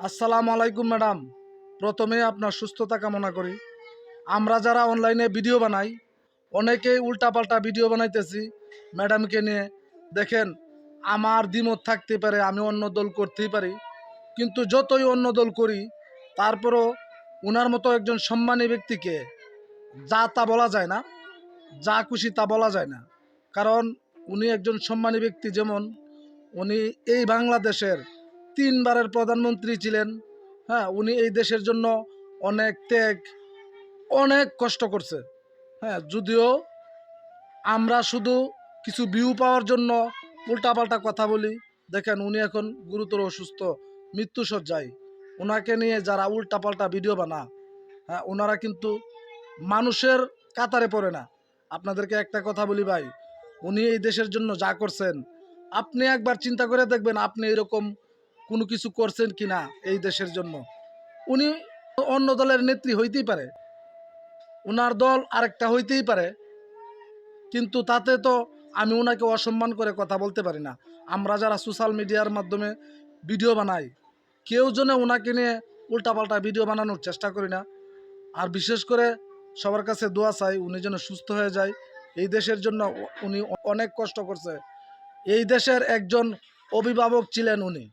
আসসালামু আলাইকুম ম্যাডাম। প্রথমে আপনার সুস্থতা কামনা করি। আমরা যারা অনলাইনে ভিডিও বানাই অনেকেই উল্টাপাল্টা ভিডিও বানাইতেছি ম্যাডামকে নিয়ে। দেখেন, আমার দ্বিমত থাকতে পারে, আমি অন্য দল করতেই পারি, কিন্তু যতই অন্য দল করি তারপরও ওনার মতো একজন সম্মানী ব্যক্তিকে যা তা বলা যায় না, যা খুশি তা বলা যায় না। কারণ উনি একজন সম্মানী ব্যক্তি। যেমন উনি এই বাংলাদেশের 3বারের প্রধানমন্ত্রী ছিলেন। হ্যাঁ, উনি এই দেশের জন্য অনেক ত্যাগ, অনেক কষ্ট করছে। হ্যাঁ, যদিও আমরা শুধু কিছু ভিউ পাওয়ার জন্য উল্টাপাল্টা কথা বলি। দেখেন, উনি এখন গুরুতর অসুস্থ, মৃত্যুসজ্জায়। ওনাকে নিয়ে যারা উল্টাপাল্টা ভিডিও বানা, হ্যাঁ, ওনারা কিন্তু মানুষের কাতারে পড়ে না। আপনাদেরকে একটা কথা বলি ভাই, উনি এই দেশের জন্য যা করছেন, আপনি একবার চিন্তা করে দেখবেন আপনি এরকম কোনো কিছু করছেন কি না এই দেশের জন্য। উনি অন্য দলের নেত্রী হইতেই পারে, ওনার দল আরেকটা হইতেই পারে, কিন্তু তাতে তো আমি ওনাকে অসম্মান করে কথা বলতে পারি না। আমরা যারা সোশ্যাল মিডিয়ার মাধ্যমে ভিডিও বানাই, কেউ যেন ওনাকে নিয়ে উল্টাপাল্টা ভিডিও বানানোর চেষ্টা করি না। আর বিশেষ করে সবার কাছে দোয়া চাই উনি যেন সুস্থ হয়ে যায়। এই দেশের জন্য উনি অনেক কষ্ট করছে। এই দেশের একজন অভিভাবক ছিলেন উনি।